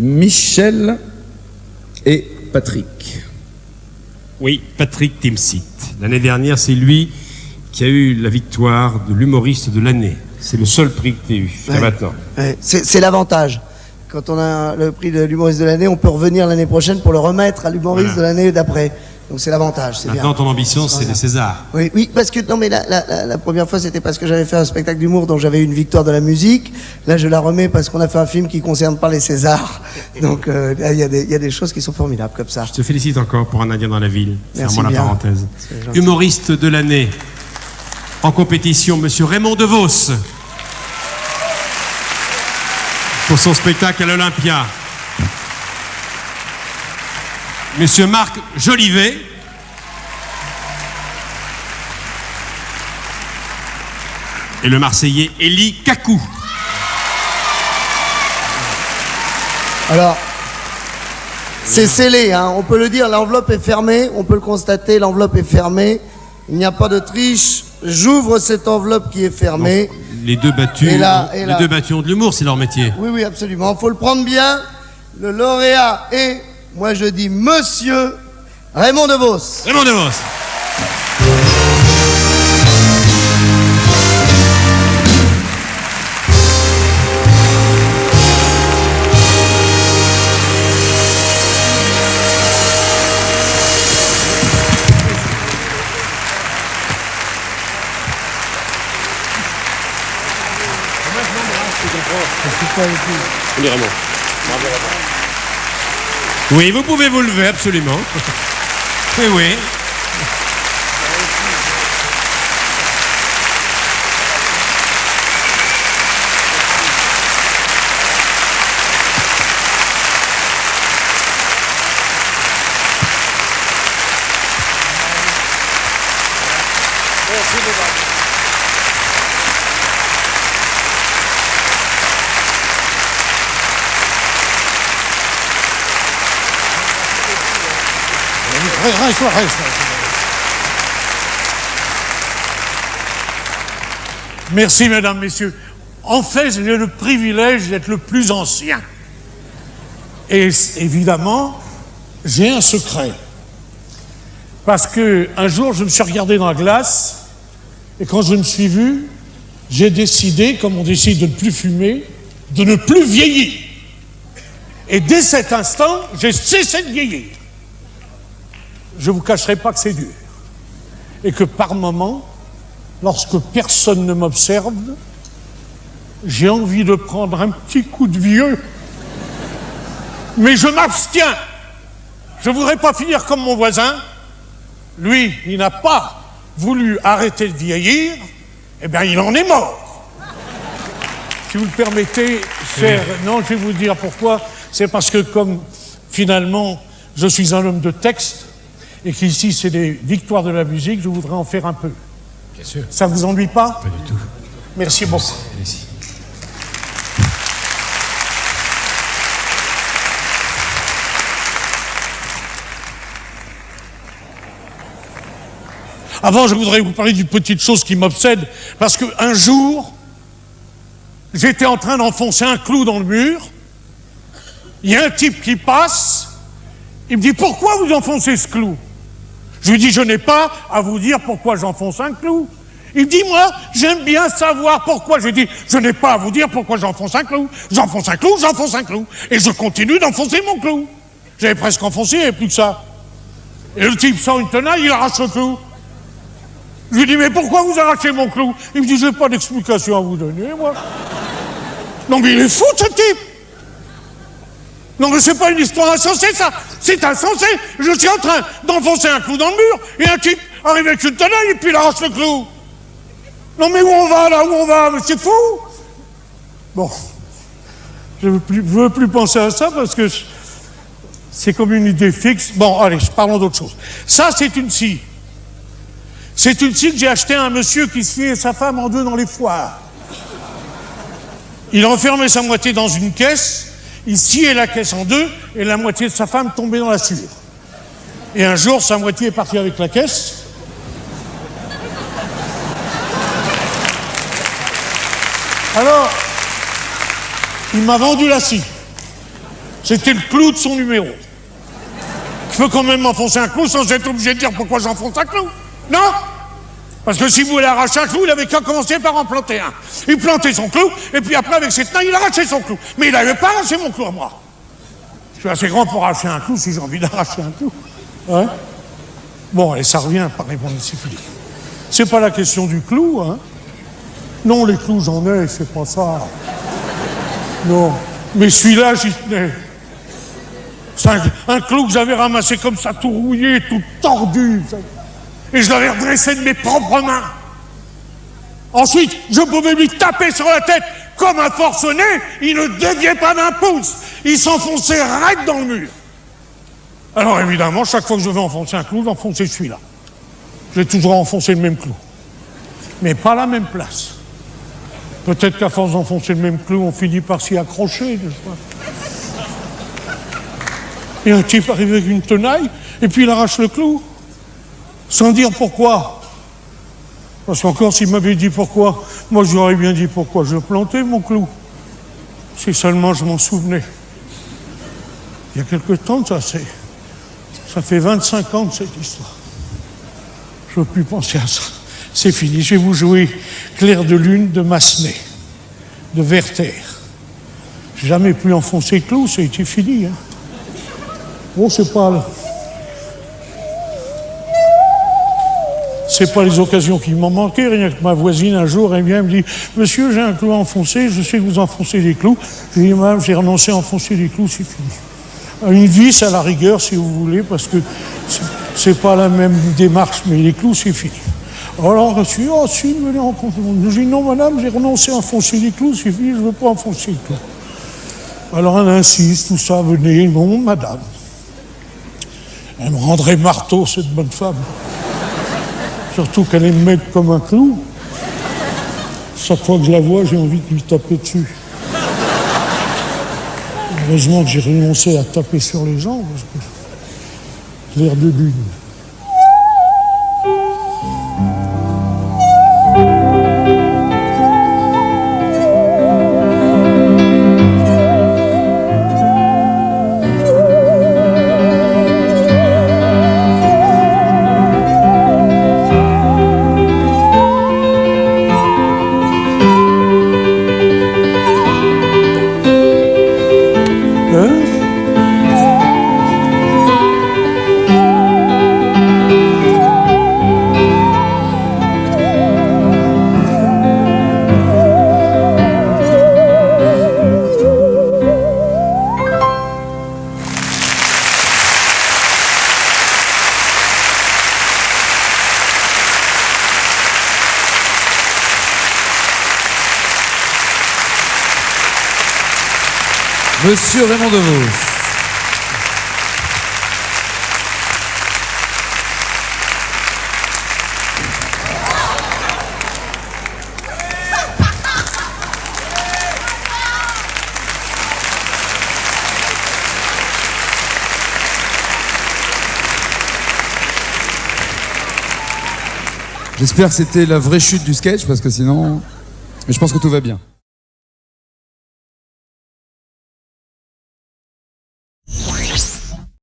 Michel et Patrick. Oui, Patrick Timsit. L'année dernière, c'est lui qui a eu la victoire de l'humoriste de l'année. C'est le seul prix que tu as eu jusqu'à maintenant. Ouais. C'est l'avantage. Quand on a le prix de l'humoriste de l'année, on peut revenir l'année prochaine pour le remettre à l'humoriste de l'année d'après. Donc c'est l'avantage, c'est bien. Maintenant, ton ambition, c'est les Césars. Oui, parce que non, mais la première fois, c'était parce que j'avais fait un spectacle d'humour dont j'avais eu une victoire de la musique. Là, je la remets parce qu'on a fait un film qui concerne pas les Césars. Donc il y a des choses qui sont formidables comme ça. Je te félicite encore pour Un Indien dans la ville. Fermons la parenthèse. Humoriste de l'année. En compétition, monsieur Raymond DeVos. Pour son spectacle à l'Olympia. Monsieur Marc Jolivet. Et le Marseillais Élie Kakou. Alors, c'est scellé, hein, on peut le dire, l'enveloppe est fermée, on peut le constater, l'enveloppe est fermée. Il n'y a pas de triche. J'ouvre cette enveloppe qui est fermée. Donc, les deux battus, les deux battus ont de l'humour, c'est leur métier. Oui, absolument. Il faut le prendre bien. Le lauréat est, moi je dis, monsieur Raymond DeVos. Raymond DeVos. Oui, vous pouvez vous lever, absolument. Oui, oui. Reste. Merci, mesdames, messieurs. En fait, j'ai le privilège d'être le plus ancien. Et évidemment, j'ai un secret. Parce que un jour, je me suis regardé dans la glace, et quand je me suis vu, j'ai décidé, comme on décide de ne plus fumer, de ne plus vieillir. Et dès cet instant, j'ai cessé de vieillir. Je ne vous cacherai pas que c'est dur. Et que par moments, lorsque personne ne m'observe, j'ai envie de prendre un petit coup de vieux. Mais je m'abstiens. Je ne voudrais pas finir comme mon voisin. Lui, il n'a pas voulu arrêter de vieillir. Eh bien, il en est mort. Si vous le permettez, cher... Non, je vais vous dire pourquoi. C'est parce que comme, finalement, je suis un homme de texte, et qu'ici, c'est des victoires de la musique, je voudrais en faire un peu. Bien sûr. Ça vous ennuie pas? Pas du tout. Merci beaucoup. Allez-y. Avant, je voudrais vous parler d'une petite chose qui m'obsède, parce qu'un jour, j'étais en train d'enfoncer un clou dans le mur, il y a un type qui passe, il me dit « Pourquoi vous enfoncez ce clou ?» Je lui dis « Je n'ai pas à vous dire pourquoi j'enfonce un clou. » Il me dit « Moi, j'aime bien savoir pourquoi. » Je lui dis « Je n'ai pas à vous dire pourquoi j'enfonce un clou. J'enfonce un clou, j'enfonce un clou. Et je continue d'enfoncer mon clou. » J'avais presque enfoncé, il n'y avait plus que ça. Et le type sort une tenaille, il arrache le clou. Je lui dis, mais pourquoi vous arrachez mon clou? Il me dit, j'ai pas d'explication à vous donner, moi. Non, mais il est fou, ce type. Non, mais c'est pas une histoire insensée, ça. C'est insensé. Je suis en train d'enfoncer un clou dans le mur, et un type arrive avec une tenaille, et puis il arrache le clou. Non, mais où on va, là? Où on va? Mais c'est fou. Bon. Je veux plus penser à ça, parce que c'est comme une idée fixe. Bon, allez, parlons d'autre chose. Ça, c'est une scie. C'est une scie que j'ai achetée à un monsieur qui sciait sa femme en deux dans les foires. Il enfermait sa moitié dans une caisse, il sciait la caisse en deux, et la moitié de sa femme tombait dans la sueur. Et un jour, sa moitié est partie avec la caisse. Alors, il m'a vendu la scie. C'était le clou de son numéro. Je peux quand même enfoncer un clou sans être obligé de dire pourquoi j'enfonce un clou. Non? Parce que si vous voulez arracher un clou, il avait qu'à commencer par en planter un. Il plantait son clou, et puis après, avec ses tenins, il arrachait son clou. Mais il n'avait pas arraché mon clou à moi. Je suis assez grand pour arracher un clou si j'ai envie d'arracher un clou. Ouais. Bon, et ça revient par répondre ici, Philippe. C'est pas la question du clou, hein. Non, les clous, j'en ai, c'est pas ça. Non. Mais celui-là, j'y tenais. C'est un clou que j'avais ramassé comme ça, tout rouillé, tout tordu. Et je l'avais redressé de mes propres mains. Ensuite, je pouvais lui taper sur la tête comme un forcené. Il ne déviait pas d'un pouce. Il s'enfonçait raide dans le mur. Alors évidemment, chaque fois que je vais enfoncer un clou, j'enfonçais celui-là. J'ai toujours enfoncé le même clou. Mais pas à la même place. Peut-être qu'à force d'enfoncer le même clou, on finit par s'y accrocher, n'est-ce pas? Et un type arrive avec une tenaille, et puis il arrache le clou. Sans dire pourquoi. Parce qu'encore, s'il m'avait dit pourquoi, moi je lui aurais bien dit pourquoi je plantais mon clou. Si seulement je m'en souvenais. Il y a quelque temps, ça fait 25 ans de cette histoire. Je ne veux plus penser à ça. C'est fini. Je vais vous jouer Clair de lune de Massenet, de Werther. J'ai jamais pu enfoncer le clou, ça a été fini. Hein. Bon, c'est pas les occasions qui m'ont manqué, rien que ma voisine un jour, elle vient et me dit « Monsieur, j'ai un clou à enfoncer, je sais que vous enfoncez des clous. » Je dis « Madame, j'ai renoncé à enfoncer des clous, c'est fini. » Une vis à la rigueur, si vous voulez, parce que c'est pas la même démarche, mais les clous, c'est fini. Alors, je suis « Oh, si, venez enfoncer. » Je dis « Non, madame, j'ai renoncé à enfoncer les clous, c'est fini, je ne veux pas enfoncer les clous. » Alors, elle insiste, tout ça, venez. Non, madame. Elle me rendrait marteau, cette bonne femme. Surtout qu'elle est maigre comme un clou. Chaque fois que je la vois, j'ai envie de lui taper dessus. Heureusement que j'ai renoncé à taper sur les gens, parce que clair de lune. Monsieur Raymond Devos. J'espère que c'était la vraie chute du sketch, parce que sinon... Mais je pense que tout va bien.